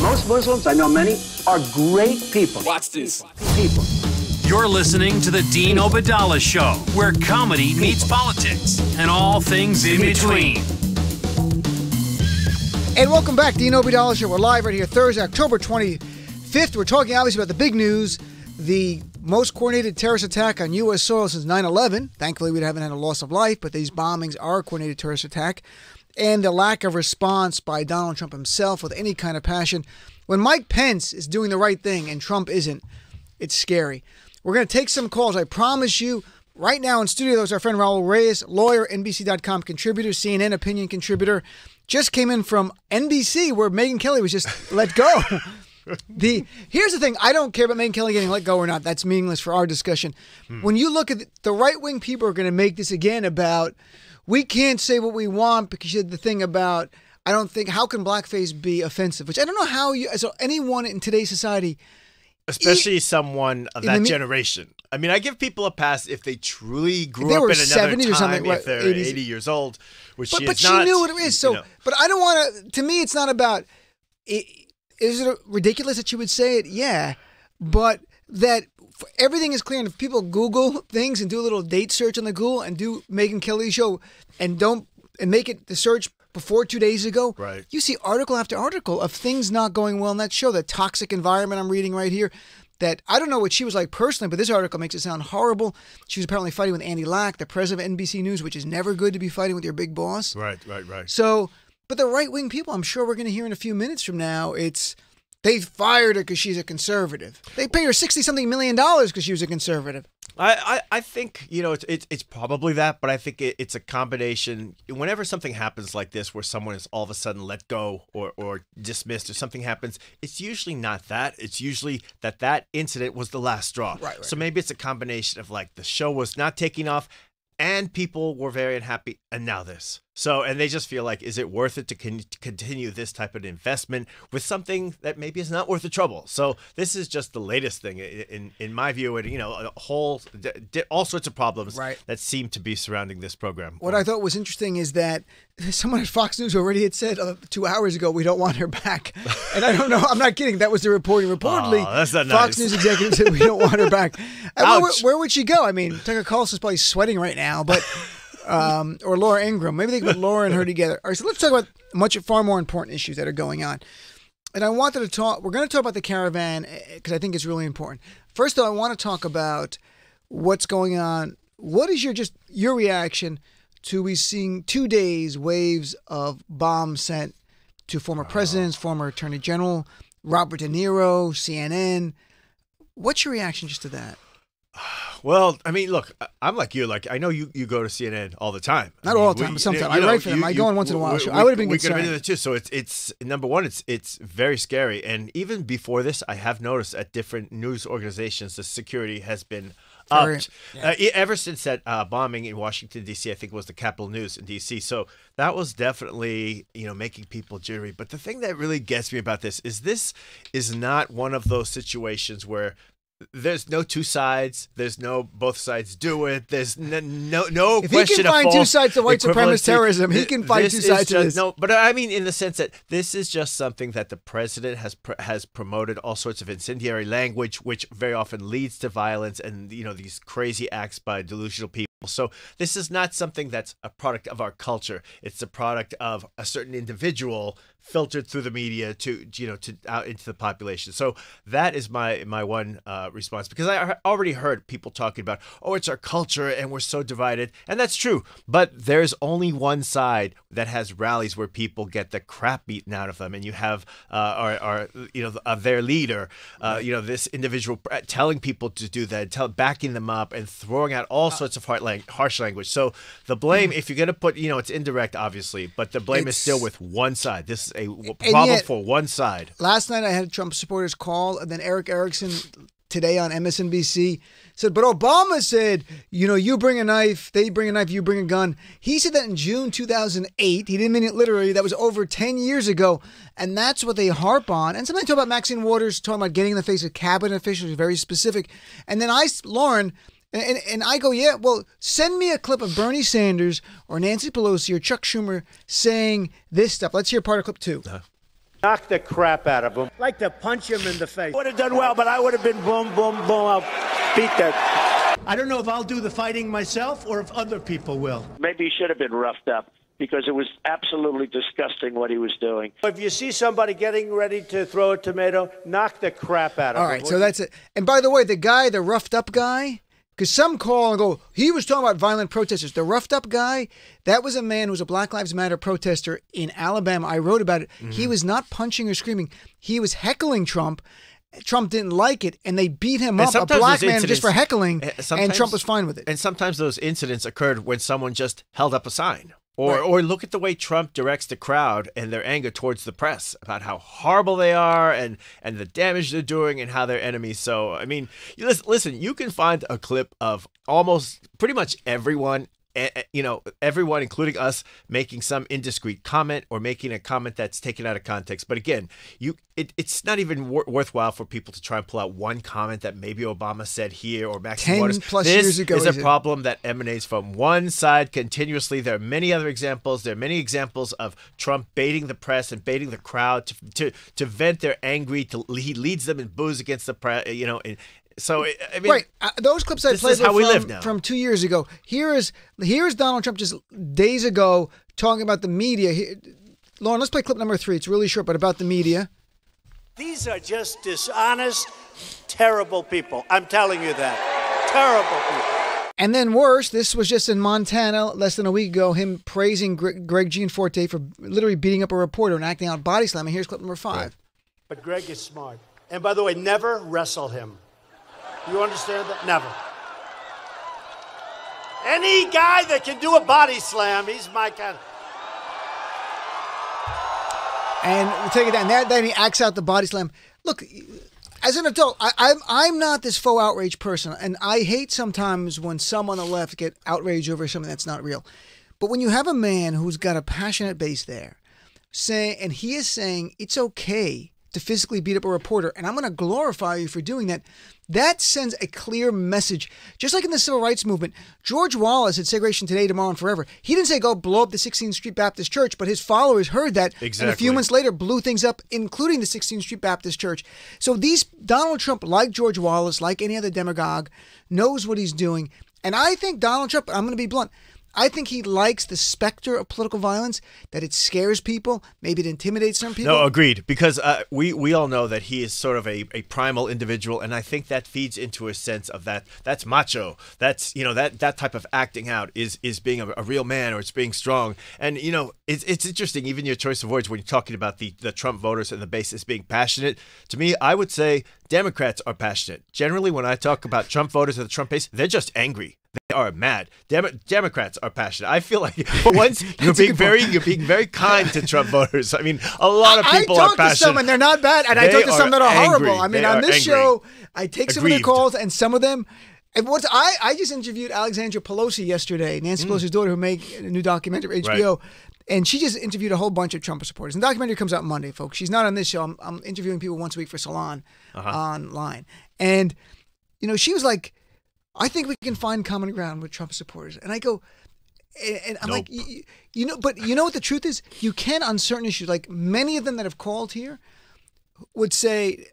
Most Muslims, I know many, are great people. Watch this. People. You're listening to the Dean Obadala Show, where comedy meets politics and all things in between. And welcome back, Dean Obadala Show. We're live right here Thursday, October 25th. We're talking obviously about the big news, the most coordinated terrorist attack on U.S. soil since 9/11. Thankfully, we haven't had a loss of life, but these bombings are a coordinated terrorist attack. And the lack of response by Donald Trump himself with any kind of passion. When Mike Pence is doing the right thing and Trump isn't, it's scary. We're going to take some calls, I promise you. Right now in studio, there's our friend Raul Reyes, lawyer, NBC.com contributor, CNN opinion contributor. Just came in from NBC where Megyn Kelly was just let go. Here's the thing. I don't care about Megyn Kelly getting let go or not. That's meaningless for our discussion. When you look at the right-wing people are going to make this again about we can't say what we want because you had the thing about I don't think how can blackface be offensive, which I don't know how so anyone in today's society, especially someone of that generation. I mean, I give people a pass if they truly grew up in another time, or something, if they're 80 years old, which she is not. But she knew what it is. So, you know. But I don't want to. To me, it's not about. Is it ridiculous that she would say it? Yeah, but that everything is clear. And if people Google things and do a little date search on the Google and do Megyn Kelly show and make it the search before 2 days ago, right? You see article after article of things not going well in that show. The toxic environment I'm reading right here. That I don't know what she was like personally, but this article makes it sound horrible. She was apparently fighting with Andy Lack, the president of NBC News, which is never good to be fighting with your big boss. Right. So, but the right-wing people, I'm sure we're going to hear in a few minutes from now, they fired her because she's a conservative. They pay her $60-something million because she was a conservative. I think, you know, it's probably that, but I think it's a combination. Whenever something happens like this where someone is all of a sudden let go or dismissed or something happens, it's usually not that. It's usually that incident was the last straw. Right. So maybe it's a combination of like the show was not taking off and people were very unhappy and now this. So, and they just feel like, is it worth it to continue this type of investment with something that maybe is not worth the trouble? So this is just the latest thing in my view, and, you know, a whole, all sorts of problems that seem to be surrounding this program. What I thought was interesting is that someone at Fox News already had said 2 hours ago, we don't want her back. And I don't know, I'm not kidding. That was the reporting. Reportedly, that's not Fox nice. News executive said we don't want her back. Where would she go? I mean, Tucker Carlson's probably sweating right now, but... or Laura Ingraham. Maybe they could put Laura and her together. All right, so let's talk about far more important issues that are going on. And I wanted to talk, we're going to talk about the caravan because I think it's really important. First, though, I want to talk about what's going on. What is your reaction to we seeing 2 days waves of bombs sent to former presidents, former attorney general, Robert De Niro, CNN? What's your reaction just to that? Well, I mean, look, I'm like you. Like, I know you go to CNN all the time. Not all the time, but sometimes. I write for them. I go on once in a while. I would have been concerned. We could have been there too. So it's number one, it's very scary. And even before this, I have noticed at different news organizations, the security has been upped. Ever since that bombing in Washington, D.C., I think it was the Capitol News in D.C. So that was definitely, you know, making people jittery. But the thing that really gets me about this is not one of those situations where there's no two sides. There's no both sides do it. There's no if question of he can find two sides to white supremacist terrorism, he can find two sides to this. No, but I mean in the sense that this is just something that the president has promoted all sorts of incendiary language, which very often leads to violence and, you know, these crazy acts by delusional people. So this is not something that's a product of our culture. It's a product of a certain individual filtered through the media to out into the population. So that is my one response, because I already heard people talking about, oh, it's our culture and we're so divided, and that's true. But there's only one side that has rallies where people get the crap beaten out of them, and you have their leader, this individual telling people to do that, backing them up, and throwing out all sorts of harsh language. So the blame, if you're going to put, it's indirect, obviously, but the blame is still with one side. This is a problem for one side. Last night I had Trump supporters call, and then Eric Erickson today on MSNBC said, but Obama said, you bring a knife, they bring a knife, you bring a gun. He said that in June 2008. He didn't mean it literally. That was over 10 years ago. And that's what they harp on. And sometimes talk about Maxine Waters talking about getting in the face of cabinet officials, very specific. And then Lauren, and I go, yeah, well, send me a clip of Bernie Sanders or Nancy Pelosi or Chuck Schumer saying this stuff. Let's hear part of clip 2. knock the crap out of him. Like to punch him in the face. Would have done well, but I would have been boom, boom, boom. I'll beat that. I don't know if I'll do the fighting myself or if other people will. Maybe he should have been roughed up because it was absolutely disgusting what he was doing. If you see somebody getting ready to throw a tomato, knock the crap out of him. All right, so that's it. And by the way, the roughed up guy, because some call and go, he was talking about violent protesters. The roughed up guy, that was a man who was a Black Lives Matter protester in Alabama. I wrote about it. Mm-hmm. He was not punching or screaming. He was heckling Trump. Trump didn't like it, and they beat him up, a black man, just for heckling, and Trump was fine with it. And sometimes those incidents occurred when someone just held up a sign. Or look at the way Trump directs the crowd and their anger towards the press about how horrible they are and the damage they're doing and how they're enemies. So, I mean, listen, you can find a clip of almost pretty much everyone, everyone, including us, making some indiscreet comment or making a comment that's taken out of context. But again, it's not even worthwhile for people to try and pull out one comment that maybe Obama said here or Maxine Waters. 10 plus years ago. This is a problem that emanates from one side continuously. There are many other examples. There are many examples of Trump baiting the press and baiting the crowd to vent their angry. He leads them in boos against the press. So I mean, right, those clips I played from 2 years ago. Here's Donald Trump just days ago talking about the media. Lauren, let's play clip number 3. It's really short, but about the media. These are just dishonest, terrible people. I'm telling you that. Terrible people. And then worse, this was just in Montana less than a week ago, him praising Greg Gianforte for literally beating up a reporter and acting out body slamming. Here's clip number 5. Right. But Greg is smart. And by the way, never wrestle him. You understand that? Never. Any guy that can do a body slam, he's my kind of... And we'll take it down. Then he acts out the body slam. Look, as an adult, I'm not this faux outrage person, and I hate sometimes when some on the left get outraged over something that's not real. But when you have a man who's got a passionate base there, and he is saying it's okay to physically beat up a reporter, and I'm going to glorify you for doing that, that sends a clear message. Just like in the Civil Rights Movement, George Wallace had Segregation Today, Tomorrow, and Forever. He didn't say go blow up the 16th Street Baptist Church, but his followers heard that, and a few months later blew things up, including the 16th Street Baptist Church. So Donald Trump, like George Wallace, like any other demagogue, knows what he's doing. And I think Donald Trump, I'm going to be blunt, I think he likes the specter of political violence, that it scares people, maybe it intimidates some people. No, agreed, because we all know that he is sort of a primal individual, and I think that feeds into a sense of that's macho. That's, that type of acting out is being a real man, or it's being strong. And, it's interesting, even your choice of words when you're talking about the Trump voters and the base as being passionate. To me, I would say Democrats are passionate. Generally, when I talk about Trump voters or the Trump base, they're just angry. They are mad. Democrats are passionate. I feel like for once you're being very kind to Trump voters. I mean, a lot of people are passionate. I talk to some and they're not bad, and I talk to some that are horrible. I mean, on this show, I take some of their calls, and some of them. And I just interviewed Alexandra Pelosi yesterday, Nancy Pelosi's daughter, who made a new documentary for HBO. Right. And she just interviewed a whole bunch of Trump supporters. And the documentary comes out Monday, folks. She's not on this show. I'm interviewing people once a week for Salon online. And, she was like, I think we can find common ground with Trump supporters. And I go, and I'm like, but you know what the truth is? You can on certain issues, like many of them that have called here would say,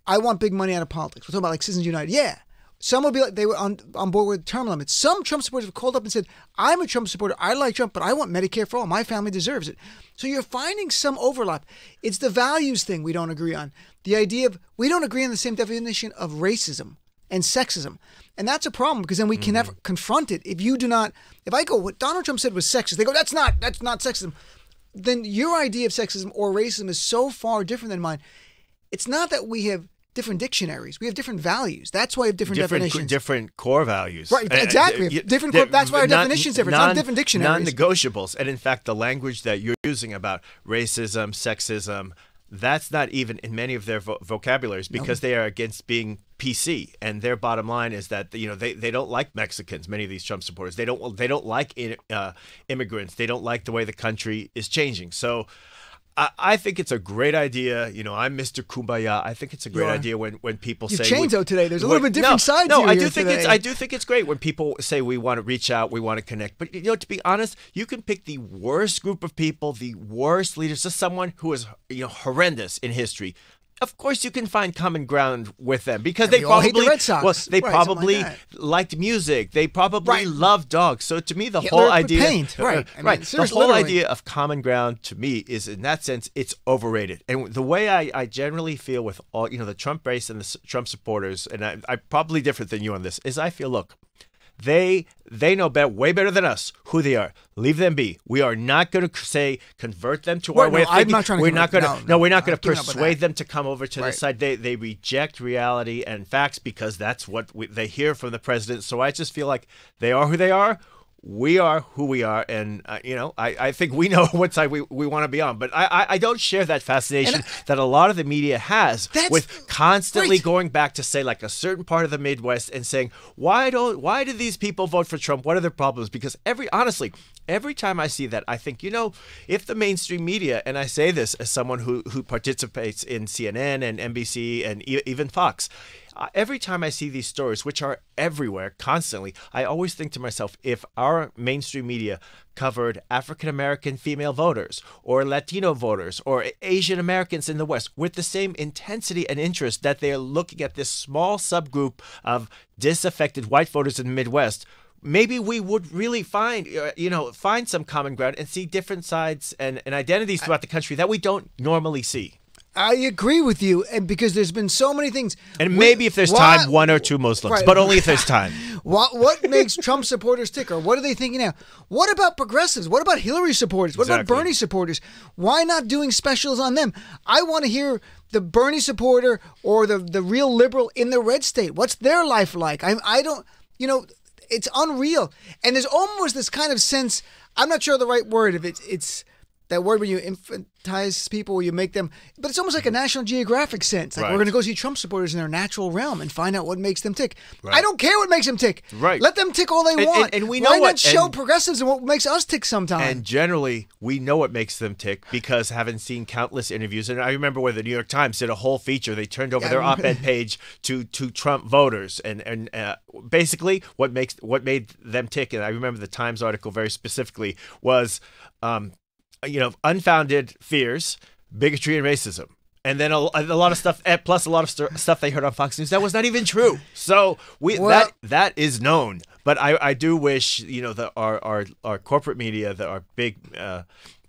I want big money out of politics. We're talking about like Citizens United. Yeah. Some would be like, they were on board with term limits. Some Trump supporters have called up and said, I'm a Trump supporter. I like Trump, but I want Medicare for all. My family deserves it. So you're finding some overlap. It's the values thing we don't agree on. The idea of we don't agree on the same definition of racism and sexism. And that's a problem, because then we can never confront it. If I go, what Donald Trump said was sexist, they go, that's not sexism. Then your idea of sexism or racism is so far different than mine. It's not that we have different dictionaries. We have different values. That's why we have different definitions. Different core values. Right, exactly. That's why our definition's different. It's not different dictionaries. Non-negotiables. And in fact, the language that you're using about racism, sexism, that's not even in many of their vocabularies, because they are against being PC, and their bottom line is that they don't like Mexicans. Many of these Trump supporters, they don't like immigrants. They don't like the way the country is changing. So I think it's a great idea. You know, I'm Mr. Kumbaya. I think it's a great idea when people say... You've changed, though, today. There's a little bit different sides to you I do think it's great when people say we want to reach out, we want to connect. But, you know, to be honest, you can pick the worst group of people, the worst leaders, just someone who is, you know, horrendous in history. Of course, you can find common ground with them because they probably hate the Red Sox. Well, they probably like liked music. They probably loved dogs. So to me, the Hitler whole idea, paint. Right, I mean, the whole idea of common ground to me is, in that sense, it's overrated. And the way I generally feel with all, you know, the Trump base and the Trump supporters, and I'm probably different than you on this, is I feel, look, they know way better than us who they are. Leave them be. We are not going to say convert them to our way of thinking. We're not going to persuade them to come over to the side. They reject reality and facts because that's what they hear from the president. So I just feel like they are who they are. We are who we are, and you know, I think we know what side we want to be on. But I don't share that fascination that a lot of the media has with constantly going back to, say, like a certain part of the Midwest and saying, why do these people vote for Trump? What are their problems? Because honestly, every time I see that, I think, you know, if the mainstream media, and I say this as someone who participates in CNN and NBC and even Fox, every time I see these stories, which are everywhere constantly, I always think to myself, if our mainstream media covered African American female voters or Latino voters or Asian Americans in the West with the same intensity and interest that they are looking at this small subgroup of disaffected white voters in the Midwest, maybe we would really find some common ground and see different sides and identities throughout the country that we don't normally see. I agree with you, and because there's been so many things. And maybe if there's time, one or two Muslims, but only if there's time. What makes Trump supporters tick, or what are they thinking now? What about progressives? What about Hillary supporters? What about Bernie supporters? Why not doing specials on them? I want to hear the Bernie supporter or the real liberal in the red state. What's their life like? I don't, you know, it's unreal. And there's almost this kind of sense, I'm not sure the right word, if it's that word when you infantize people, where you make them, but it's almost like a National Geographic sense. Like we're going to go see Trump supporters in their natural realm and find out what makes them tick. I don't care what makes them tick. Let them tick all they want. And we know Why not show progressives and what makes us tick sometimes? And generally, we know what makes them tick because having seen countless interviews, and I remember where the New York Times did a whole feature. They turned over their op-ed page to Trump voters, and basically what made them tick. And I remember the Times article very specifically was, unfounded fears, bigotry, and racism. And then a lot of stuff, plus a lot of stuff they heard on Fox News that was not even true. So that is known. But I do wish, you know, that our corporate media, that our big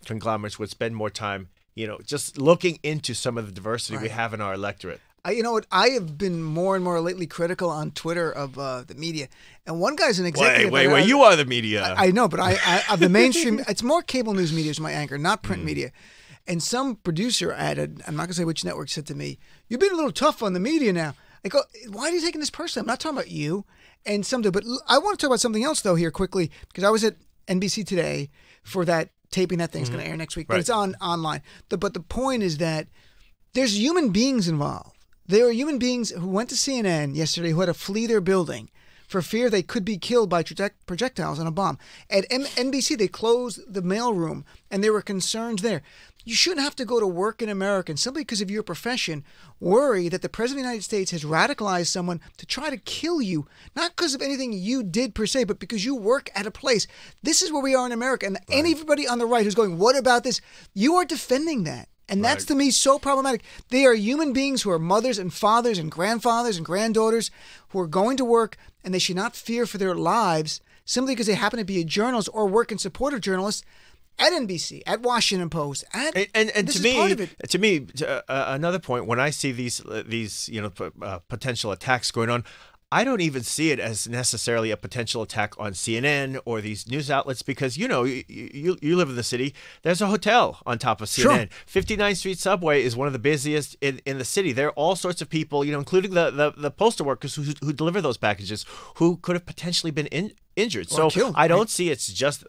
conglomerates would spend more time, you know, just looking into some of the diversity we have in our electorate. You know what? I have been more and more lately critical on Twitter of the media. And one guy's an executive. Wait, you are the media. I know, but I of the mainstream, it's more cable news media is my anchor, not print media. And some producer added, I'm not going to say which network, said to me, "You've been a little tough on the media now." I go, "Why are you taking this personally? I'm not talking about you." And but I want to talk about something else, though, here quickly, because I was at NBC today for that taping. That thing's going to air next week, but it's online. But the point is that there's human beings involved. There are human beings who went to CNN yesterday who had to flee their building for fear they could be killed by projectiles on a bomb. At NBC, they closed the mailroom, and there were concerns there. You shouldn't have to go to work in America and simply because of your profession worry that the President of the United States has radicalized someone to try to kill you, not because of anything you did per se, but because you work at a place. This is where we are in America. And anybody on the right who's going, what about this? You are defending that. And that's, to me, so problematic. They are human beings who are mothers and fathers and grandfathers and granddaughters who are going to work, and they should not fear for their lives simply because they happen to be a journalist or work in support of journalists at NBC, at Washington Post. And this is part of it. To me, another point, when I see these potential attacks going on, I don't even see it as necessarily a potential attack on CNN or these news outlets because, you know, you live in the city. There's a hotel on top of CNN. Sure. 59th Street Subway is one of the busiest in the city. There are all sorts of people, you know, including the postal workers who deliver those packages who could have potentially been injured. So killed, I don't see it's just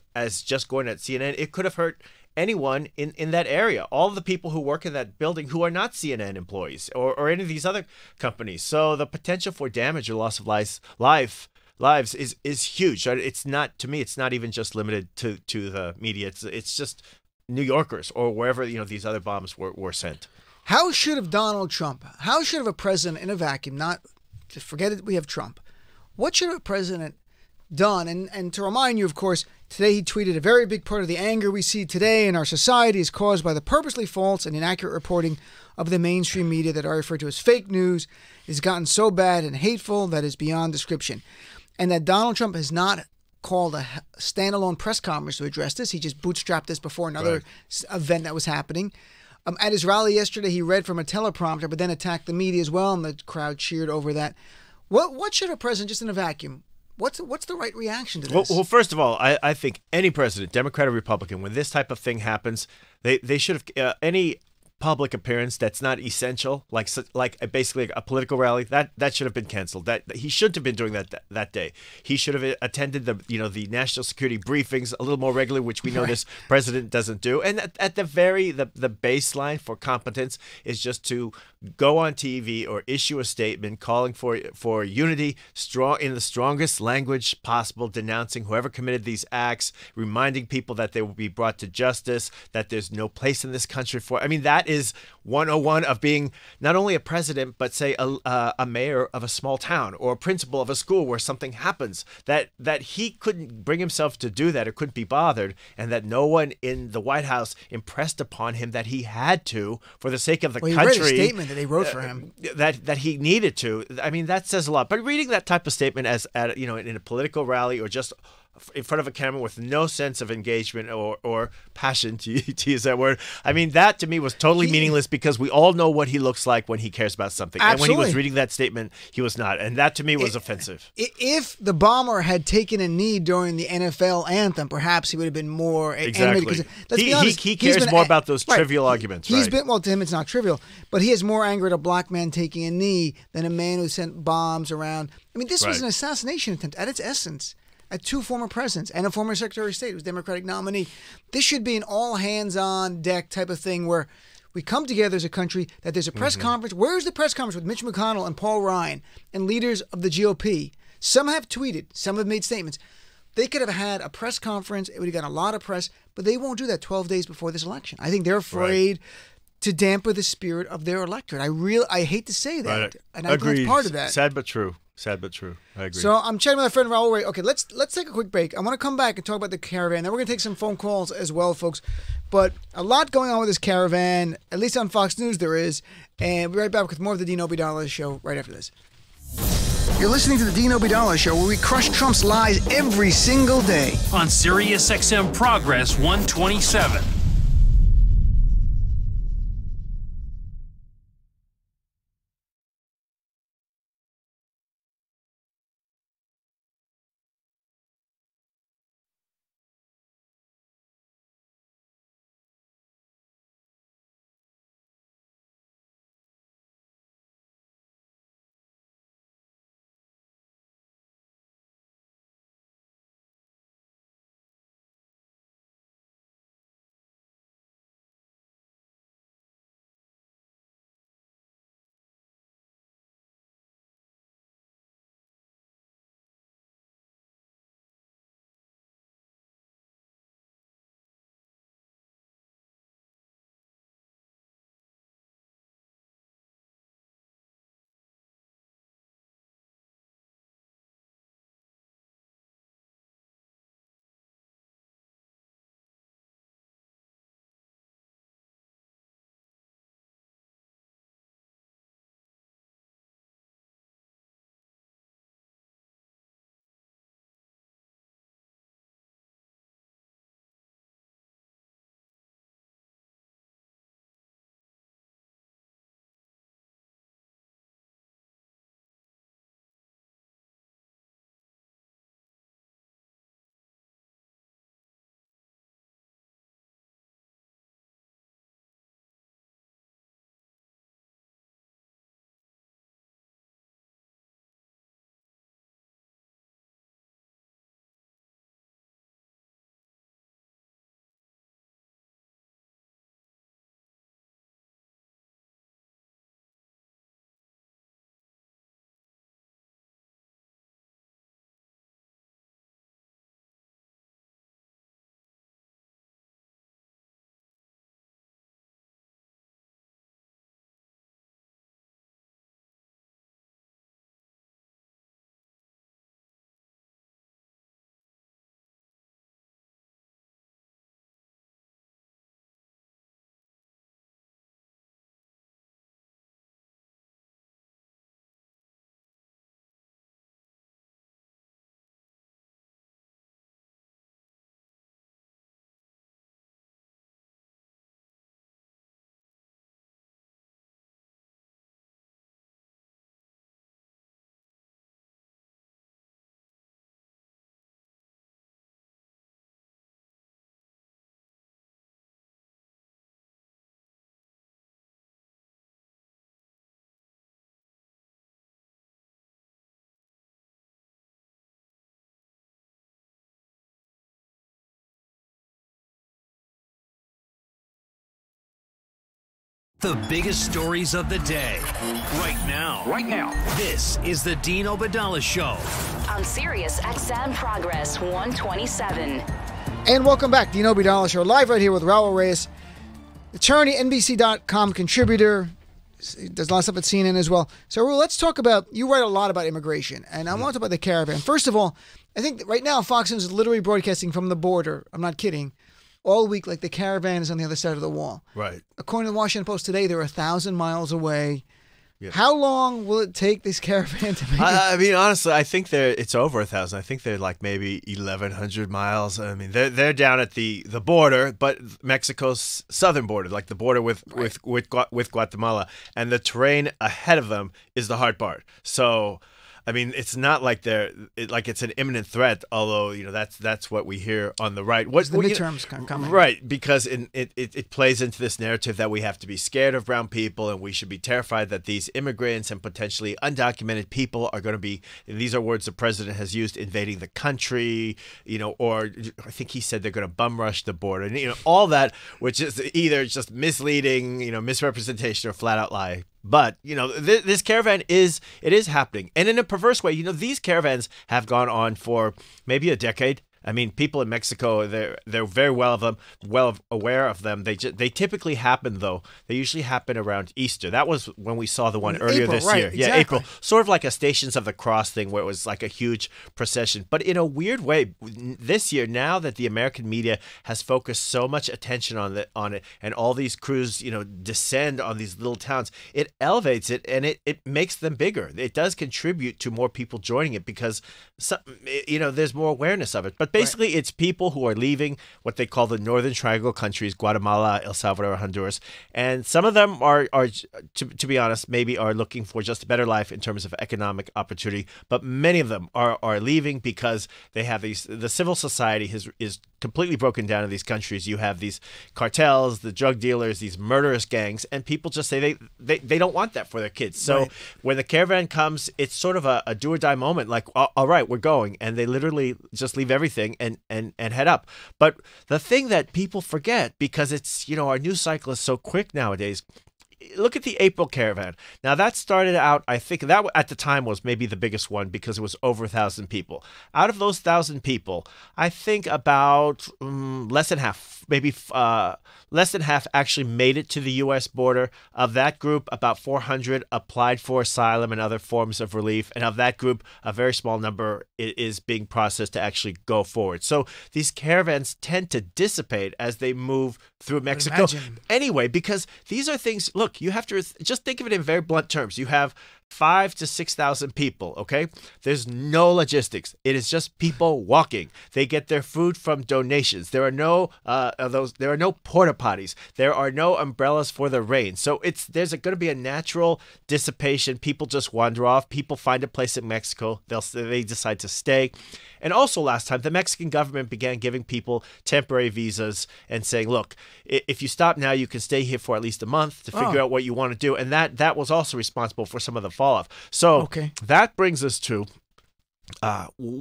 going at CNN. It could have hurt anyone in that area, all of the people who work in that building who are not CNN employees or any of these other companies. So the potential for damage or loss of lives is huge. It's not, to me, it's not even just limited to the media. It's just New Yorkers or wherever these other bombs were sent. How should a president in a vacuum, not just forget it, we have Trump. What should a president done? And to remind you, of course, today he tweeted a very big part of the anger we see today in our society is caused by the purposely false and inaccurate reporting of the mainstream media that I refer to as fake news. It's gotten so bad and hateful that is beyond description. And that Donald Trump has not called a standalone press conference to address this. He just bootstrapped this before another event that was happening. At his rally yesterday, he read from a teleprompter, but then attacked the media as well, and the crowd cheered over that. What should a president, just in a vacuum, what's the right reaction to this? Well, first of all, I think any president, Democrat or Republican, when this type of thing happens, they should have any public appearance that's not essential, like basically a political rally, that should have been canceled. That he shouldn't have been doing that day. He should have attended the national security briefings a little more regularly, which we know this president doesn't do. And at the baseline for competence is just to go on TV or issue a statement calling for unity, in the strongest language possible, denouncing whoever committed these acts, reminding people that they will be brought to justice, that there's no place in this country for. I mean, that is 101 of being not only a president, but say a mayor of a small town or a principal of a school where something happens, that he couldn't bring himself to do that or couldn't be bothered, and that no one in the White House impressed upon him that he had to for the sake of the country. He read a statement that they wrote for him. That he needed to. I mean, that says a lot. But reading that type of statement in a political rally or just in front of a camera with no sense of engagement or passion, to use that word. I mean, that to me was totally meaningless because we all know what he looks like when he cares about something. Absolutely. And when he was reading that statement, he was not. And that to me was offensive. If the bomber had taken a knee during the NFL anthem, perhaps he would have been more animated. Let's be honest, he cares more about those trivial arguments. Well, to him, it's not trivial, but he has more anger at a black man taking a knee than a man who sent bombs around. I mean, this was an assassination attempt at its essence. At two former presidents and a former Secretary of State who's Democratic nominee. This should be an all hands on deck type of thing where we come together as a country, that there's a press conference. Where's the press conference with Mitch McConnell and Paul Ryan and leaders of the GOP? Some have tweeted, some have made statements. They could have had a press conference. It would have gotten a lot of press, but they won't do that 12 days before this election. I think they're afraid to dampen the spirit of their electorate. I hate to say that. And I think it's part of that. Sad but true. Sad but true. I agree. So I'm chatting with my friend Raul Reyes. Okay, let's take a quick break. I want to come back and talk about the caravan. Then we're going to take some phone calls as well, folks. But a lot going on with this caravan, at least on Fox News there is. And we'll be right back with more of the Dean Obeidallah Show right after this. You're listening to the Dean Obeidallah Show, where we crush Trump's lies every single day. On Sirius XM Progress 127. The biggest stories of the day. Right now. This is the Dean Obadala Show. On Sirius XM Progress 127. And welcome back. Dean Obadala Show. Live right here with Raul Reyes, attorney, NBC.com contributor. He does a lot of stuff at CNN as well. So, Raul, let's talk about, you write a lot about immigration, and I want to talk about the caravan. First of all, I think that right now Fox News is literally broadcasting from the border. I'm not kidding. All week, like the caravan is on the other side of the wall. Right. According to the Washington Post today, they're 1,000 miles away. Yeah. How long will it take this caravan to make it? I mean, honestly, I think it's over 1,000. I think they're like maybe 1,100 miles. I mean, they're down at the border, but Mexico's southern border, like the border with Guatemala, and the terrain ahead of them is the hard part. So, I mean, it's not like it's an imminent threat, although, that's what we hear on the right. What's the midterms coming? Right, because it plays into this narrative that we have to be scared of brown people and we should be terrified that these immigrants and potentially undocumented people are going to be, and these are words the president has used, invading the country, or I think he said they're going to bum rush the border. And, all that, which is either just misleading, misrepresentation or flat out lie. But, this caravan is happening. And in a perverse way, these caravans have gone on for maybe a decade. I mean, people in Mexico, they're very well aware of them. They typically happen, though. They usually happen around Easter. That was when we saw the one earlier this year. Exactly. Yeah, April. Sort of like a Stations of the Cross thing where it was like a huge procession. But in a weird way, this year, now that the American media has focused so much attention on it, and all these crews, descend on these little towns, it elevates it and it makes them bigger. It does contribute to more people joining it because, there's more awareness of it. But basically, it's people who are leaving what they call the Northern Triangle countries, Guatemala, El Salvador, Honduras. And some of them are to be honest, maybe are looking for just a better life in terms of economic opportunity. But many of them are leaving because they have the civil society is completely broken down in these countries. You have these cartels, the drug dealers, these murderous gangs, and people just say they don't want that for their kids. So when the caravan comes, it's sort of a do or die moment, like, all right, we're going. And they literally just leave everything and head up. But the thing that people forget, because it's, our news cycle is so quick nowadays, look at the April caravan. Now, that started out, I think that at the time was maybe the biggest one because it was over 1,000 people. Out of those 1,000 people, I think about less than half, maybe less than half actually made it to the U.S. border. Of that group, about 400 applied for asylum and other forms of relief. And of that group, a very small number is being processed to actually go forward. So these caravans tend to dissipate as they move through Mexico. Anyway, because these are things, look, you have to just think of it in very blunt terms. You have 5,000 to 6,000 people, okay? There's no logistics. It is just people walking. They get their food from donations. There are no there are no porta potties. There are no umbrellas for the rain. So there's going to be a natural dissipation. People just wander off. People find a place in Mexico. They decide to stay. And also last time, the Mexican government began giving people temporary visas and saying, look, if you stop now, you can stay here for at least a month to figure out what you want to do. And that was also responsible for some of the fall off. So that brings us to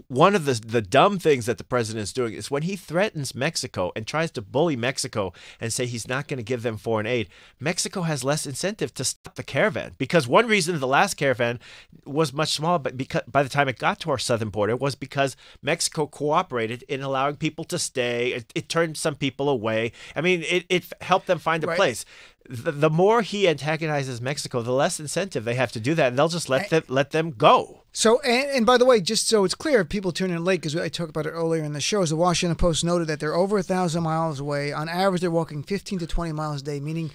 one of the dumb things that the president is doing is when he threatens Mexico and tries to bully Mexico and say he's not going to give them foreign aid, Mexico has less incentive to stop the caravan. Because one reason the last caravan was much smaller, but because by the time it got to our southern border, was because Mexico cooperated in allowing people to stay. It turned some people away. I mean, it helped them find a place. The more he antagonizes Mexico, the less incentive they have to do that, and they'll just let them go. So, and by the way, just so it's clear, people tune in late because I talked about it earlier in the show. The Washington Post noted that they're over 1,000 miles away. On average, they're walking 15 to 20 miles a day, meaning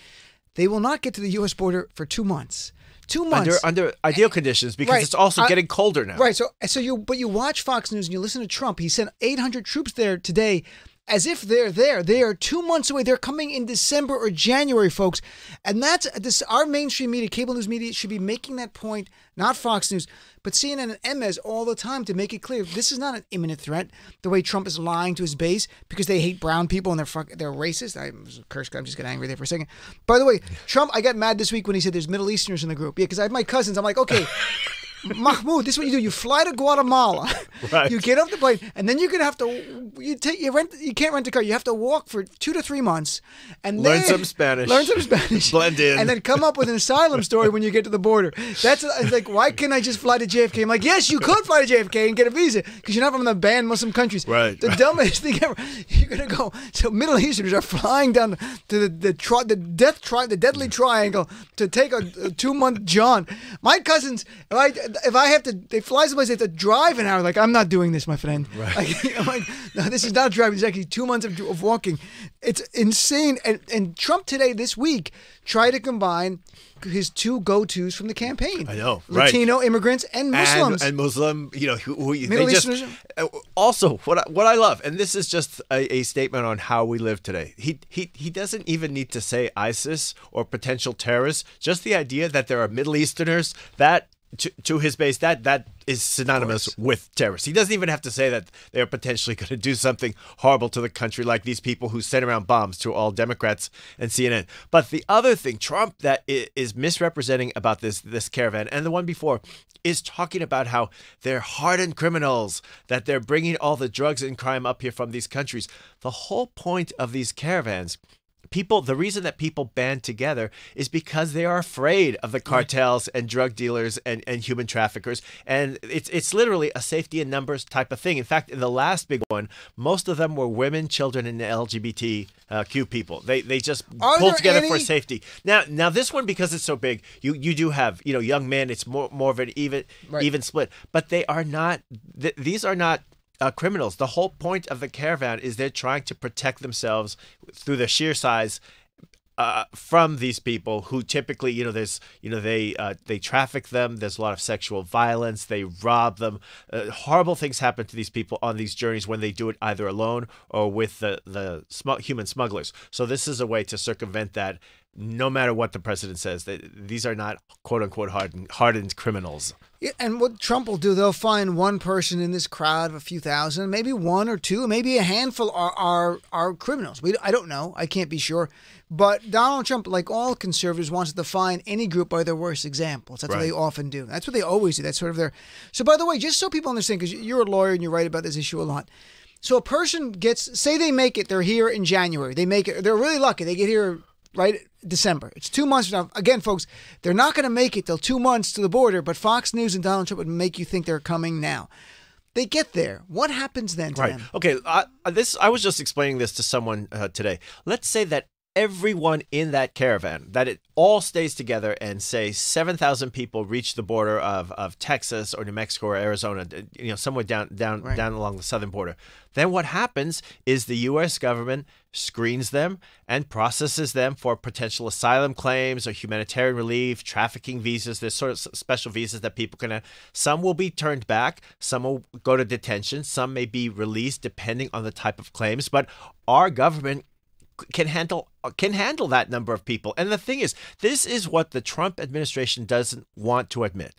they will not get to the U.S. border for 2 months. 2 months under ideal conditions, because it's also getting colder now. Right. So you watch Fox News and you listen to Trump. He sent 800 troops there today. As if they're there. They are 2 months away. They're coming in December or January, folks. And that's this. Our mainstream media, cable news media, should be making that point, not Fox News, but CNN and MS all the time to make it clear. This is not an imminent threat, the way Trump is lying to his base because they hate brown people and they're racist. I'm just getting angry there for a second. By the way, Trump, I got mad this week when he said there's Middle Easterners in the group. Yeah, because I have my cousins. I'm like, okay. Mahmoud, this is what you do. You fly to Guatemala. Right. You get off the plane, and then you're going to have to, you can't rent a car. You have to walk for 2 to 3 months. And learn some Spanish. Blend in. And then come up with an asylum story when you get to the border. That's like, why can't I just fly to JFK? I'm like, yes, you could fly to JFK and get a visa because you're not from the banned Muslim countries. Right. The dumbest thing ever. You're going to go. So Middle Easterners are flying down to the deadly triangle to take a 2-month jaunt. My cousins, if I have to, they fly someplace, they have to drive an hour. Like, I'm not doing this, my friend. Right. I'm like, no, this is not driving. It's actually 2 months of walking. It's insane. And Trump today, this week, tried to combine his two go-tos from the campaign. I know, Latino immigrants and Muslims. And Muslim, who Middle they just Easterners. Also, what I love, and this is just a statement on how we live today. He doesn't even need to say ISIS or potential terrorists. Just the idea that there are Middle Easterners that to his base, that is synonymous with terrorists. He doesn't even have to say that they're potentially going to do something horrible to the country, like these people who send around bombs to all Democrats and CNN. But the other thing, Trump, that is misrepresenting about this caravan, and the one before, is talking about how they're hardened criminals, that they're bringing all the drugs and crime up here from these countries. The whole point of these caravans, the reason that people band together is because they are afraid of the cartels and drug dealers and human traffickers. And it's literally a safety in numbers type of thing. In fact, in the last big one, most of them were women, children, and LGBTQ people. They just pulled together for safety. Now this one, because it's so big, you do have young men. It's more of an even split. But they are not. These are not criminals. The whole point of the caravan is they're trying to protect themselves through their sheer size from these people who typically, they traffic them. There's a lot of sexual violence. They rob them. Horrible things happen to these people on these journeys when they do it either alone or with the human smugglers. So this is a way to circumvent that. No matter what the president says, that these are not "quote unquote" hardened criminals. Yeah, and what Trump will do, they'll find one person in this crowd of a few thousand, maybe one or two, maybe a handful are criminals. I don't know. I can't be sure. But Donald Trump, like all conservatives, wants to define any group by their worst examples. That's what they often do. That's what they always do. That's sort of their. So, by the way, just so people understand, because you're a lawyer and you write about this issue a lot. So a person say they make it, they're here in January. They make it, they're really lucky. They get here right December. It's 2 months from now. Again, folks, they're not going to make it till 2 months to the border, but Fox News and Donald Trump would make you think they're coming now. They get there. What happens then to them? Okay, I was just explaining this to someone today. Let's say that everyone in that caravan, that it all stays together, and say 7,000 people reach the border of Texas or New Mexico or Arizona, somewhere down along the southern border. Then what happens is the U.S. government screens them and processes them for potential asylum claims or humanitarian relief, trafficking visas. There's sort of special visas that people can have. Some will be turned back. Some will go to detention. Some may be released depending on the type of claims. But our government can handle that number of people. And the thing is, this is what the Trump administration doesn't want to admit.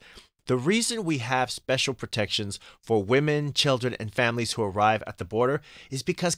The reason we have special protections for women, children, and families who arrive at the border is because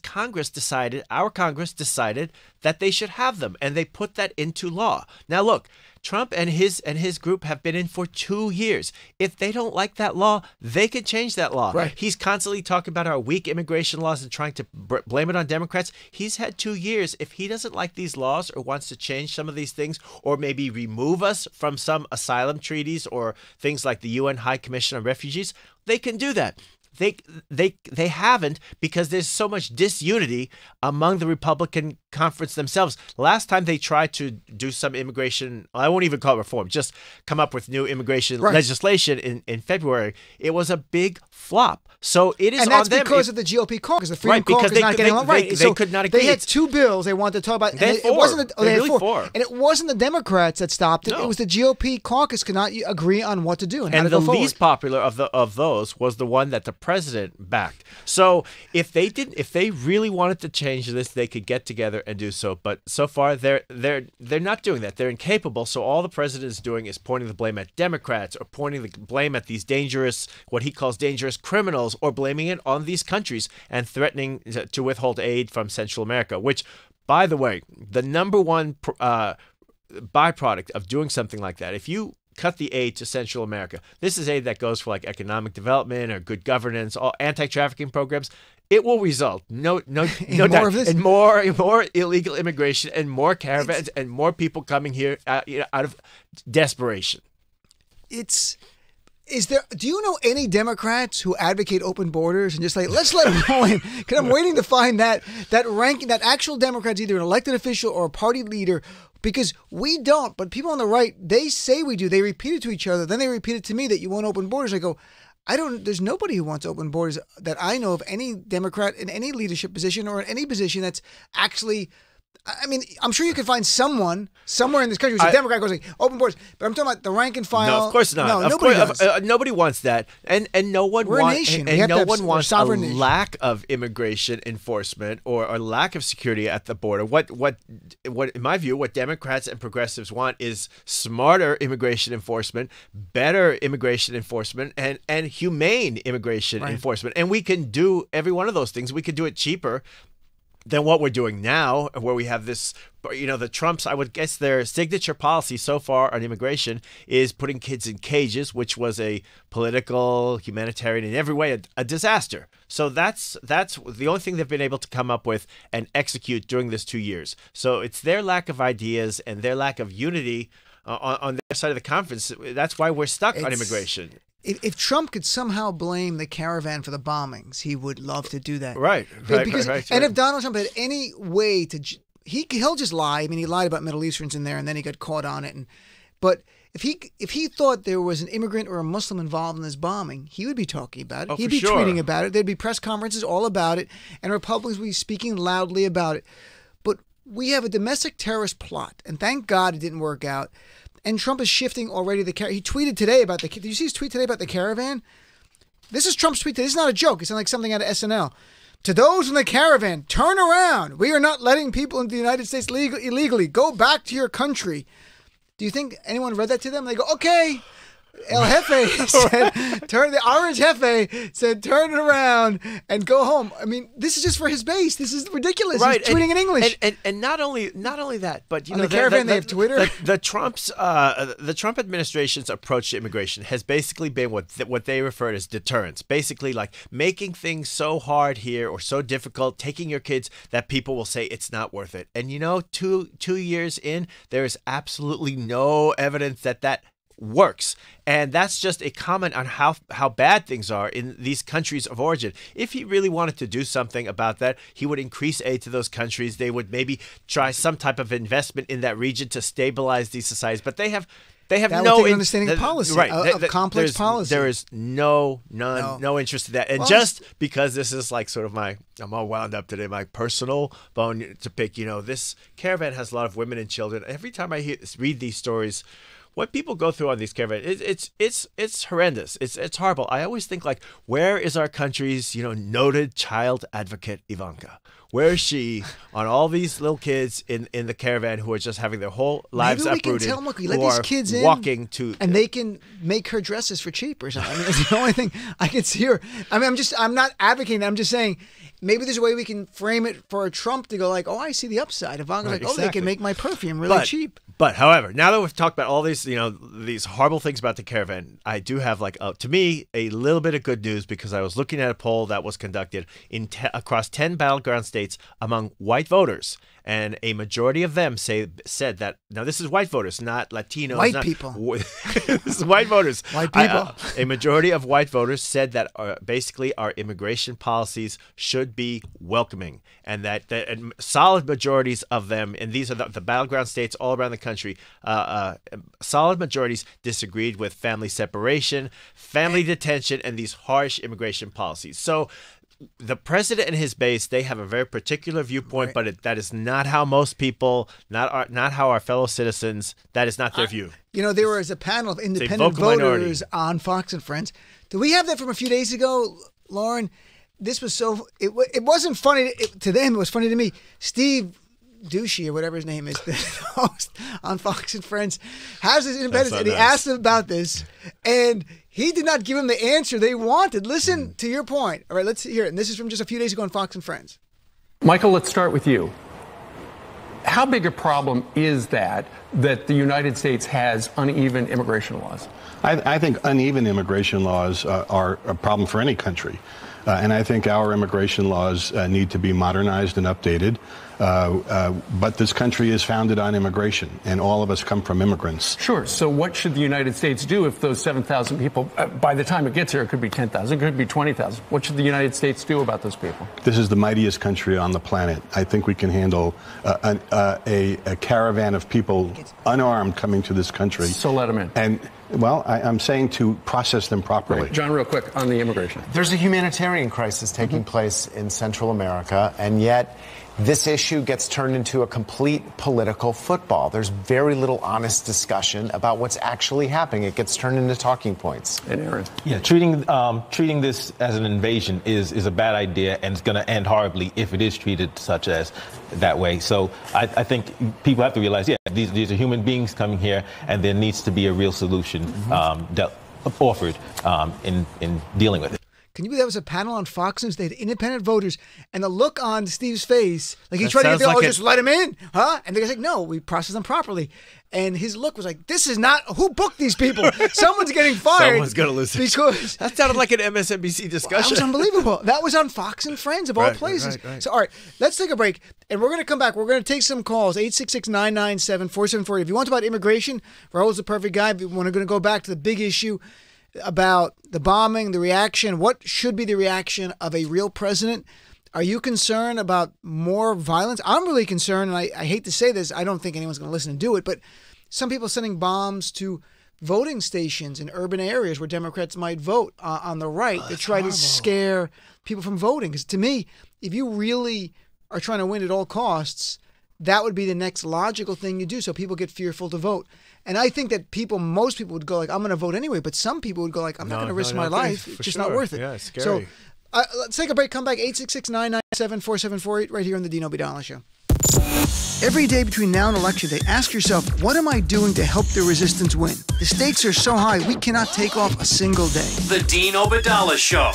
our Congress decided that they should have them, and they put that into law. Now, look, Trump and his group have been in for 2 years. If they don't like that law, they could change that law. Right. He's constantly talking about our weak immigration laws and trying to blame it on Democrats. He's had 2 years. If he doesn't like these laws or wants to change some of these things, or maybe remove us from some asylum treaties or things like the UN High Commission on Refugees, they can do that. They haven't, because there's so much disunity among the Republican conference themselves. Last time they tried to do some immigration, I won't even call it reform, just come up with new immigration legislation in February. It was a big flop. So it is on them. And that's because of the GOP caucus. The Freedom Caucus is not getting along. They could not agree. They had 2 bills they wanted to talk about. They had 4. They had 4. And it wasn't the Democrats that stopped it. No. It was the GOP caucus could not agree on what to do and how to go forward. And the least popular of those was the one that the president backed. So if they really wanted to change this, they could get together and do so. But so far they're not doing that. They're incapable. So all the president is doing is pointing the blame at Democrats, or pointing the blame at these dangerous, what he calls dangerous criminals, or blaming it on these countries and threatening to withhold aid from Central America, which, by the way, the number one byproduct of doing something like that, if you cut the aid to Central America. This is aid that goes for like economic development or good governance, all anti-trafficking programs. It will result no doubt in more illegal immigration and more caravans and more people coming here out of desperation. Do you know any Democrats who advocate open borders and just like, let's let them go in? Because I'm waiting to find that actual Democrats, either an elected official or a party leader, because we don't. But people on the right, they say we do. They repeat it to each other. Then they repeat it to me that you want open borders. I go, there's nobody who wants open borders that I know of, any Democrat in any leadership position or in any position that's actually. I mean, I'm sure you can find someone somewhere in this country who's a Democrat goes like, open borders. But I'm talking about the rank and file. No, of course not. No, nobody does. Nobody wants that, and no one We're wants. a nation. And no one wants a lack of immigration enforcement or a lack of security at the border. What in my view, what Democrats and progressives want is smarter immigration enforcement, better immigration enforcement, and humane immigration enforcement. And we can do every one of those things. We could do it cheaper than what we're doing now, where we have this, the Trumps, I would guess their signature policy so far on immigration is putting kids in cages, which was a political, humanitarian, in every way, a disaster. So that's the only thing they've been able to come up with and execute during this 2 years. So it's their lack of ideas and their lack of unity on their side of the conference. That's why we're stuck on immigration. If Trump could somehow blame the caravan for the bombings, he would love to do that. Right. And if Donald Trump had any way to, he'll just lie. I mean, he lied about Middle Easterns in there, and then he got caught on it. But if he thought there was an immigrant or a Muslim involved in this bombing, he would be talking about it. He'd be tweeting about it. There'd be press conferences all about it, and Republicans would be speaking loudly about it. But we have a domestic terrorist plot, and thank God it didn't work out. And Trump is shifting already. He tweeted today about did you see his tweet today about the caravan? This is Trump's tweet today. This is not a joke. It's not like something out of SNL. To those in the caravan, turn around. We are not letting people into the United States illegally. Go back to your country. Do you think anyone read that to them? They go, okay. El Jefe said, the orange Jefe said, turn it around and go home. I mean, this is just for his base. This is ridiculous. Right. He's tweeting in English. And not only that, but on the caravan, they have Twitter. The Trump administration's approach to immigration has basically been what they refer to as deterrence. Basically, like making things so hard here or so difficult, taking your kids that people will say it's not worth it. And 2 years in, there is absolutely no evidence that works. And that's just a comment on how bad things are in these countries of origin. If he really wanted to do something about that, he would increase aid to those countries. They would maybe try some type of investment in that region to stabilize these societies. But they have no understanding of policy, of complex policy. There is no interest in that. And just because this is like sort of I'm all wound up today, my personal bone to pick, this caravan has a lot of women and children. Every time I read these stories, what people go through on these caravans, it's horrendous. It's horrible. I always think like, where is our country's noted child advocate Ivanka? Where is she on all these little kids in the caravan who are just having their whole lives uprooted? Maybe we can tell them, look, we let these kids in, and they can make her dresses for cheap or something. I mean, it's the only thing I can see her. I mean, I'm not advocating. I'm just saying, maybe there's a way we can frame it for a Trump to go like, oh, I see the upside. Ivanka's they can make my perfume really cheap. But however, now that we've talked about all these, these horrible things about the caravan, I do have to me, a little bit of good news, because I was looking at a poll that was conducted across 10 battleground states among white voters. And a majority of them said that, now this is white voters, not Latinos. White people. This is white voters. White people. A majority of white voters said that basically our immigration policies should be welcoming. And that solid majorities of them, and these are the battleground states all around the country, solid majorities disagreed with family separation, family detention, and these harsh immigration policies. So the president and his base, they have a very particular viewpoint, but that is not how most people, not how our fellow citizens, that is not their view. There was a panel of independent voters on Fox and Friends. Did we have that from a few days ago, Lauren? This was it wasn't funny to them. It was funny to me. Steve Douchey, or whatever his name is, the host on Fox and Friends, has his independence, and he asked him about this, and he did not give him the answer they wanted. Listen to your point. All right, let's hear it. And this is from just a few days ago on Fox and Friends. Michael, let's start with you. How big a problem is that that the United States has uneven immigration laws? I think uneven immigration laws are a problem for any country. And I think our immigration laws need to be modernized and updated. But this country is founded on immigration, and all of us come from immigrants. Sure. So what should the United States do if those 7,000 people, by the time it gets here, it could be 10,000, it could be 20,000. What should the United States do about those people? This is the mightiest country on the planet. I think we can handle a caravan of people unarmed coming to this country. So let them in. And well, I'm saying to process them properly. Right. John, real quick on the immigration. There's a humanitarian crisis taking place in Central America, and yet this issue gets turned into a complete political football. There's very little honest discussion about what's actually happening. It gets turned into talking points. And Aaron. Yeah, treating this as an invasion is a bad idea, and it's going to end horribly if it is treated such as that way. So I think people have to realize, yeah, these are human beings coming here, and there needs to be a real solution offered in dealing with it. Can you believe that was a panel on Fox News? They had independent voters, and the look on Steve's face, like he tried to get just let him in, huh? And the guy's like, no, we process them properly. And his look was like, this is not, who booked these people? Someone's getting fired. Someone's going to lose it. Because that sounded like an MSNBC discussion. That was unbelievable. That was on Fox and Friends of all places. Right. So, all right, let's take a break, and we're going to come back. We're going to take some calls, 866-997-4740. If you want to talk about immigration, Raul's the perfect guy. If you want to go back to the big issue about the bombing, the reaction, what should be the reaction of a real president? Are you concerned about more violence? I'm really concerned, and I hate to say this. I don't think anyone's going to listen and do it, but some people sending bombs to voting stations in urban areas where Democrats might vote on the right to try to scare people from voting. Because to me, if you really are trying to win at all costs, that would be the next logical thing you do so people get fearful to vote. And I think that most people would go like, I'm going to vote anyway. But some people would go like, I'm not going to risk my life. It's just not worth it. Yeah, it's scary. So let's take a break. Come back, 866-997-4748 right here on the Dean Obeidallah Show. Every day between now and election day, ask yourself, what am I doing to help the resistance win? The stakes are so high, we cannot take off a single day. The Dean Obeidallah Show.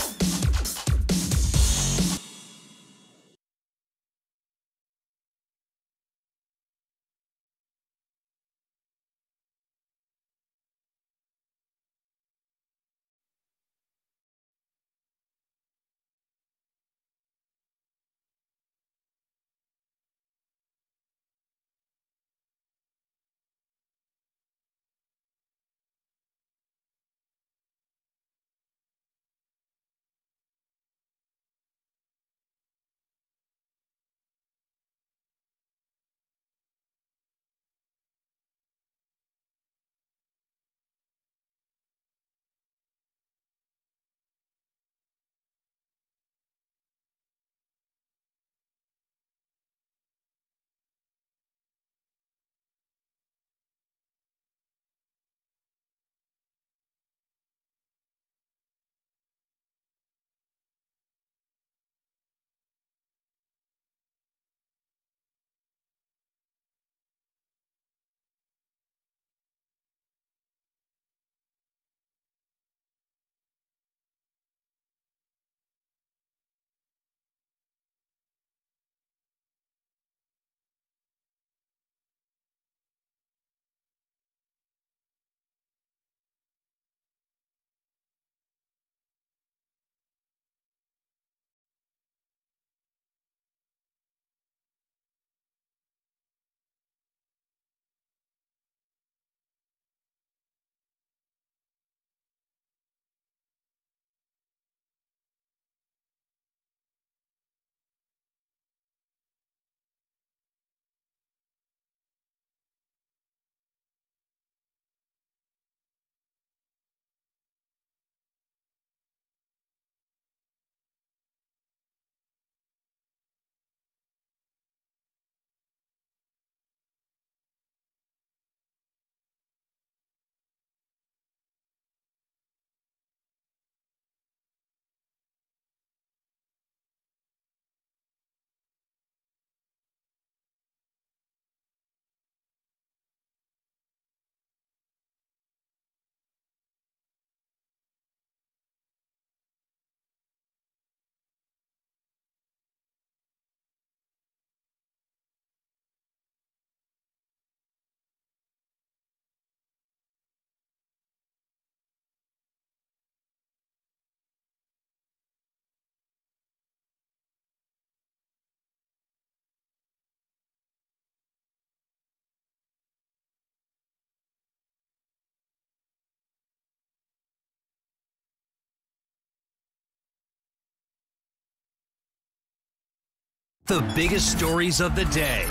The biggest stories of the day.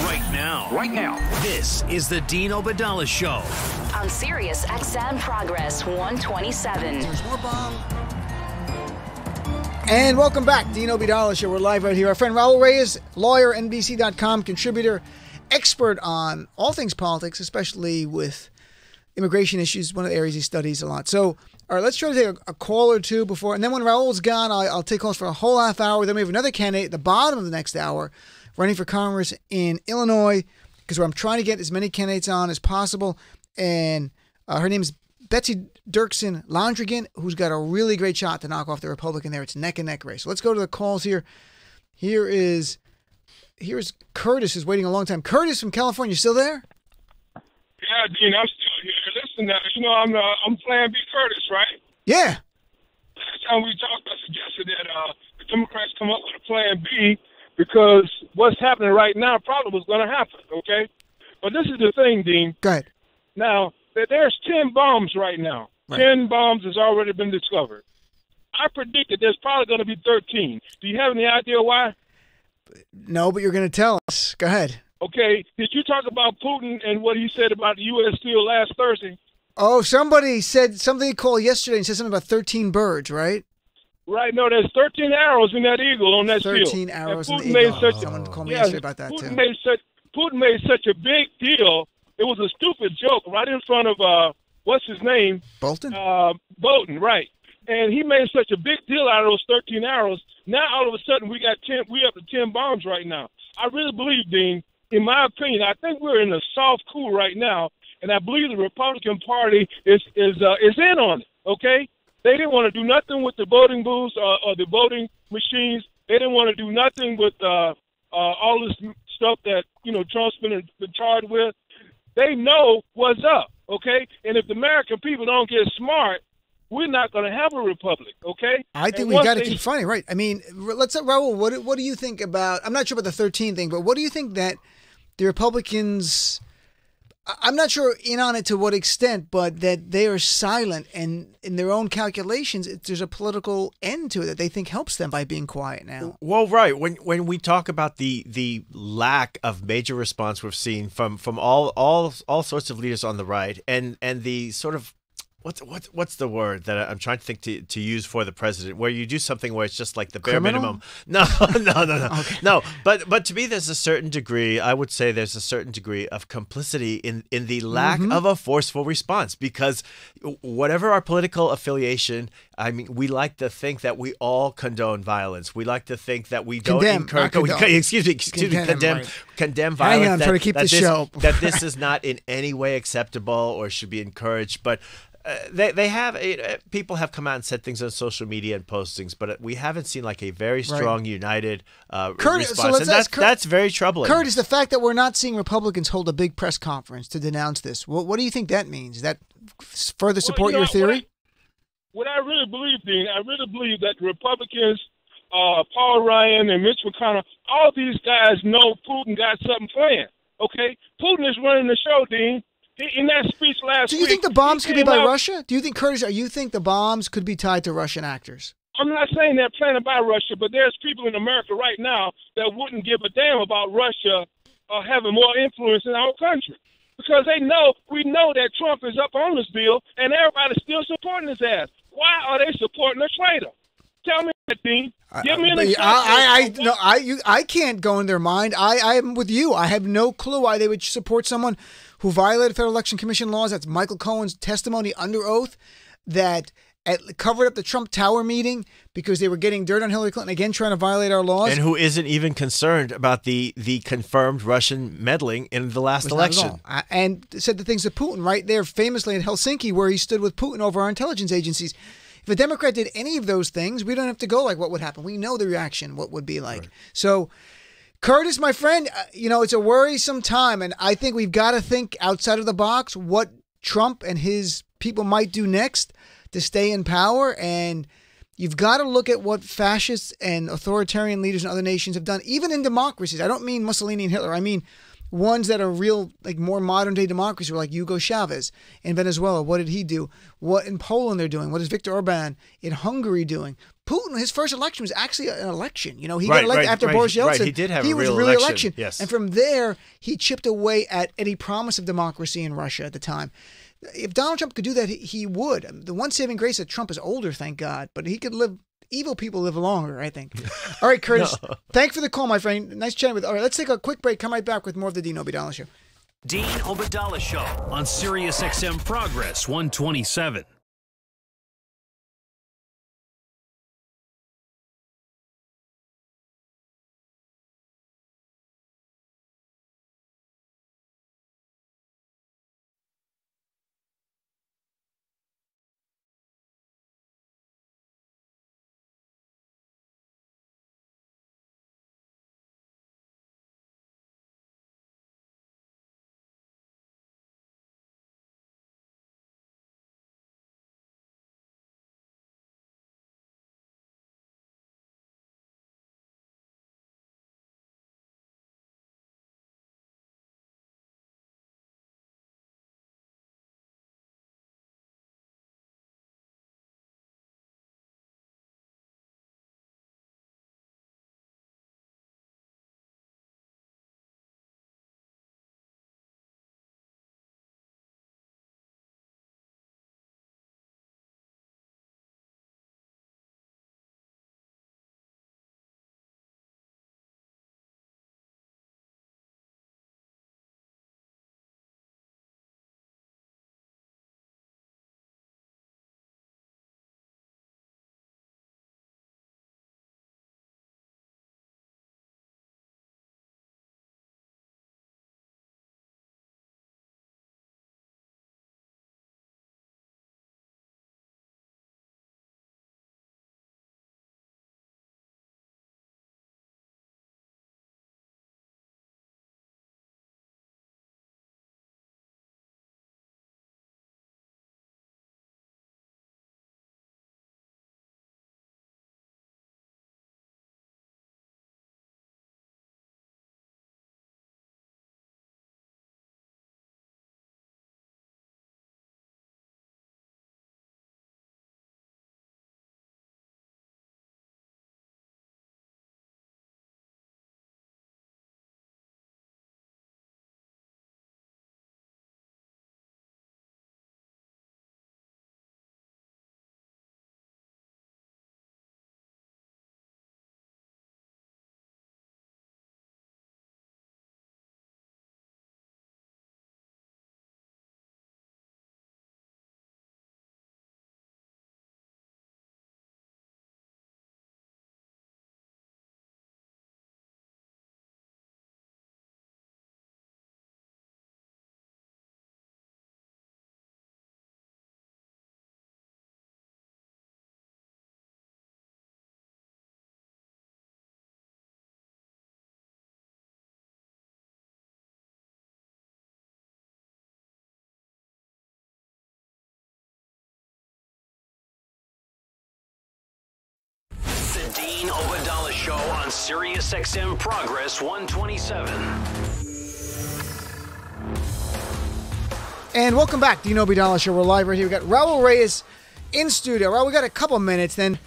Right now. This is the Dean Obadala Show. On Sirius XM Progress 127. There's more bomb. And welcome back, Dean Obadala Show. We're live right here. Our friend Raul Reyes, lawyer, NBC.com contributor, expert on all things politics, especially with immigration issues, one of the areas he studies a lot. So, all right, let's try to take a call or two before, and then when Raul's gone, I'll take calls for a whole half hour. Then we have another candidate at the bottom of the next hour running for Congress in Illinois, because I'm trying to get as many candidates on as possible. And her name is Betsy Dirksen Londrigan, who's got a really great shot to knock off the Republican there. It's a neck-and-neck race. So let's go to the calls here. Here's Curtis, who's waiting a long time. Curtis from California, you still there? Yeah, Dean, I'm still here. Listen, I'm Plan B Curtis, right? Yeah. Last time we talked, I suggested that the Democrats come up with a Plan B because what's happening right now probably was going to happen, okay? But this is the thing, Dean. Go ahead. Now, there's 10 bombs right now. Right. 10 bombs has already been discovered. I predict that there's probably going to be 13. Do you have any idea why? No, but you're going to tell us. Go ahead. Okay, did you talk about Putin and what he said about the U.S. Steel last Thursday? Oh, somebody said something he called yesterday and said something about 13 birds, right? Right, no, there's 13 arrows in that eagle on that 13 arrows in the eagle. Someone called me yesterday about that, too. Putin made such a big deal. It was a stupid joke right in front of, what's his name? Bolton? Bolton, right. And he made such a big deal out of those 13 arrows. Now, all of a sudden, we up to 10 bombs right now. I really believe, Dean, in my opinion, I think we're in a soft coup right now, and I believe the Republican Party is in on it, okay? They didn't want to do nothing with the voting booths or the voting machines. They didn't want to do nothing with all this stuff that, Trump's been charged with. They know what's up, okay? And if the American people don't get smart, we're not going to have a republic, okay? I think we've got to keep fighting, right? I mean, Raul, what do you think about, I'm not sure about the 13 thing, but what do you think that the Republicans, I'm not sure in on it to what extent, but that they are silent and in their own calculations, there's a political end to it that they think helps them by being quiet now. Well, right. When we talk about the lack of major response we've seen from all sorts of leaders on the right and the sort of what's the word that I'm trying to think to use for the president, where you do something where it's just like the bare minimum. No. Okay. No, but to me, there's a certain degree, I would say there's a certain degree of complicity in the lack of a forceful response, because whatever our political affiliation, I mean, we like to think that we all condone violence. We like to think that we don't condemn violence. Hang on, I'm trying to keep the show. That this is not in any way acceptable or should be encouraged, but people have come out and said things on social media and postings, but we haven't seen like a very strong, united response. So and that's very troubling. Curtis, the fact that we're not seeing Republicans hold a big press conference to denounce this, what do you think that means? Does that further support your theory? What I really believe, Dean, I really believe that the Republicans, Paul Ryan and Mitch McConnell, all these guys know Putin got something planned. Okay, Putin is running the show, Dean. In that speech last week, do you think the bombs could be by Russia? Do you think, Curtis, you think the bombs could be tied to Russian actors? I'm not saying they're planted by Russia, but there's people in America right now that wouldn't give a damn about Russia having more influence in our country. Because we know that Trump is up on this bill, and everybody's still supporting his ass. Why are they supporting a traitor? Tell me that, Dean. Give me an example. I can't go in their mind. I am with you. I have no clue why they would support someone who violated Federal Election Commission laws. That's Michael Cohen's testimony under oath that covered up the Trump Tower meeting because they were getting dirt on Hillary Clinton, again trying to violate our laws. And who isn't even concerned about the confirmed Russian meddling in the last election. And said the things to Putin right there famously in Helsinki, where he stood with Putin over our intelligence agencies. If a Democrat did any of those things, we don't have to go like what would happen. We know the reaction, what would be like. Right. So, Curtis, my friend, it's a worrisome time, and I think we've got to think outside of the box what Trump and his people might do next to stay in power, and you've got to look at what fascists and authoritarian leaders in other nations have done, even in democracies. I don't mean Mussolini and Hitler. I mean ones that are real, like more modern day democracies, were like Hugo Chavez in Venezuela. What did he do? What in Poland they're doing? What is Viktor Orban in Hungary doing? Putin, his first election was actually an election. You know, he got elected after Boris Yeltsin. Right. He did have a real election. Yes. And from there, he chipped away at any promise of democracy in Russia at the time. If Donald Trump could do that, he would. The one saving grace that Trump is older, thank God, but he could live. Evil people live longer, I think. All right, Curtis. No. Thanks for the call, my friend. Nice chatting with you. All right, let's take a quick break. Come right back with more of the Dean Obeidallah Show. Dean Obeidallah Show on Sirius XM Progress 127. The Dean Obeidallah Show on Sirius XM Progress 127. And welcome back, Dean Obeidallah Show. We're live right here. We got Raul Reyes in studio. Raul, we got a couple minutes. Then,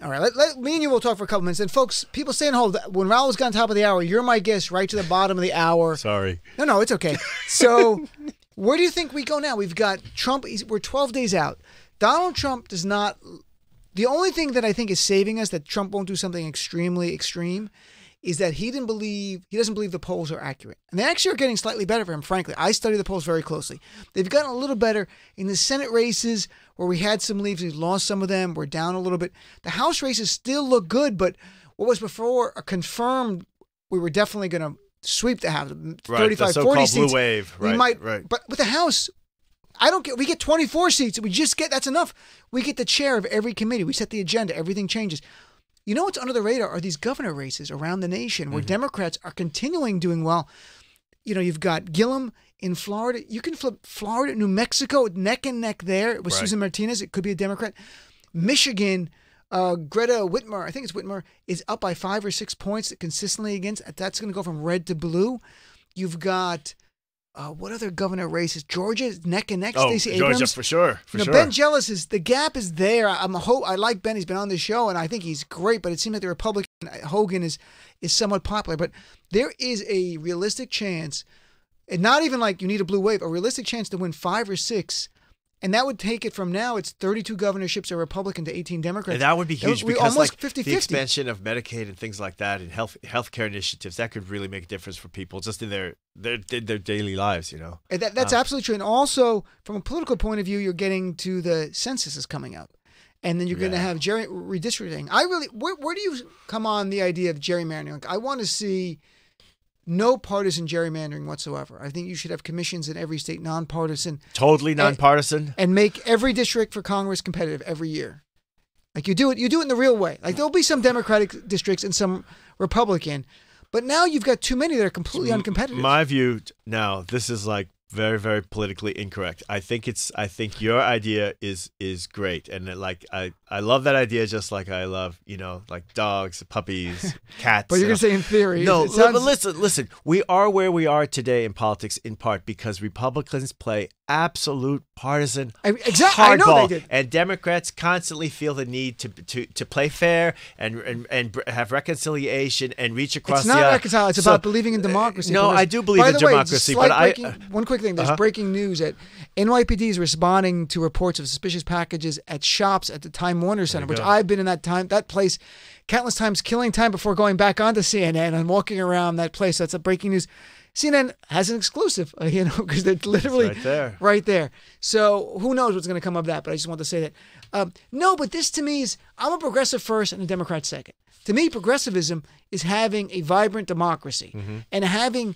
all right, me and you will talk for a couple minutes. And folks, people stay on hold. When Raul's got on top of the hour, you're my guest right to the bottom of the hour. Sorry. No, it's okay. So, where do you think we go now? We've got Trump. We're 12 days out. Donald Trump does not. The only thing that I think is saving us, that Trump won't do something extremely extreme, is that he doesn't believe the polls are accurate. And they actually are getting slightly better for him, frankly. I study the polls very closely. They've gotten a little better in the Senate races where we had some leads. We've lost some of them. We're down a little bit. The House races still look good, but what was before a confirmed, we were definitely going to sweep the House. 35, the so-called 40 seats. blue wave. Right, we might, right. But with the House, we get 24 seats. That's enough. We get the chair of every committee. We set the agenda. Everything changes. You know what's under the radar are these governor races around the nation where Democrats are continuing doing well. You know, you've got Gillum in Florida. You can flip Florida, New Mexico, neck and neck there with Susan Martinez. It could be a Democrat. Michigan, Greta Whitmer, I think it's Whitmer, is up by 5 or 6 points consistently against. That's going to go from red to blue. You've got what other governor races? Georgia's neck and neck. Oh, Stacey Georgia Abrams. for sure. Ben Jealous is the gap is there. I like Ben. He's been on this show, and I think he's great. But it seems like the Republican Hogan is somewhat popular. But there is a realistic chance, and not even like you need a blue wave, a realistic chance to win 5 or 6. And that would take it from now, it's 32 governorships are Republican to 18 Democrats. And that would be huge because almost like 50-50. the expansion of Medicaid and things like that and healthcare initiatives, that could really make a difference for people just in their daily lives, you know. And that's absolutely true. And also, from a political point of view, you're getting to the census is coming up. And then you're going to have redistricting. Where do you come on the idea of gerrymandering? Like, I want to see no partisan gerrymandering whatsoever. I think you should have commissions in every state, nonpartisan. Totally nonpartisan. And make every district for Congress competitive every year. Like you do it in the real way. Like there'll be some Democratic districts and some Republican, but now you've got too many that are completely uncompetitive. My view now, this is like very, very politically incorrect. I think your idea is great, and like I love that idea just like I love like dogs, puppies, cats. But you're gonna say in theory. No, but listen. We are where we are today in politics in part because Republicans play absolute partisan hardball, I know they did. And Democrats constantly feel the need to play fair and have reconciliation and reach across. It's not reconcile. It's about believing in democracy. No, I do believe in democracy, but one quick thing. There's breaking news that NYPD is responding to reports of suspicious packages at shops at the Time Warner Center, which I've been in that place countless times, killing time before going back onto CNN and walking around that place. That's a breaking news. CNN has an exclusive, because they're literally right there. So who knows what's going to come of that? But I just want to say that. No, but this to me is, I'm a progressive first and a Democrat second. To me, progressivism is having a vibrant democracy and having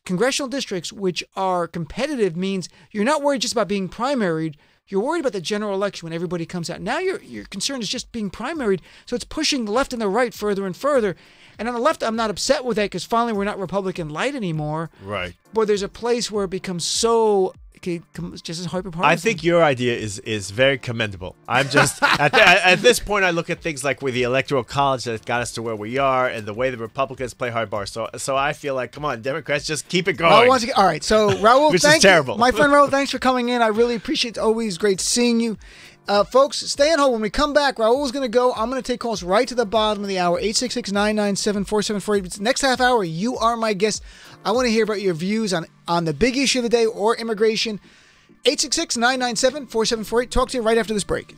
congressional districts which are competitive means you're not worried just about being primaried. You're worried about the general election when everybody comes out. Now your concern is just being primaried, so it's pushing the left and the right further and further. And on the left, I'm not upset with that because finally we're not Republican light anymore. Right. But there's a place where it becomes so just as hyper-partisan. I think your idea is very commendable. I'm just at this point I look at things like with the Electoral College that got us to where we are and the way the Republicans play hardball. So I feel like, come on, Democrats, just keep it going. All right, so Raul, which thank is terrible. You. My friend Raul, thanks for coming in. I really appreciate it. Always great seeing you. Folks, stay on hold. When we come back, Raul's going to go. I'm going to take calls right to the bottom of the hour, 866-997-4748. Next half hour, you are my guest. I want to hear about your views on the big issue of the day or immigration. 866-997-4748. Talk to you right after this break.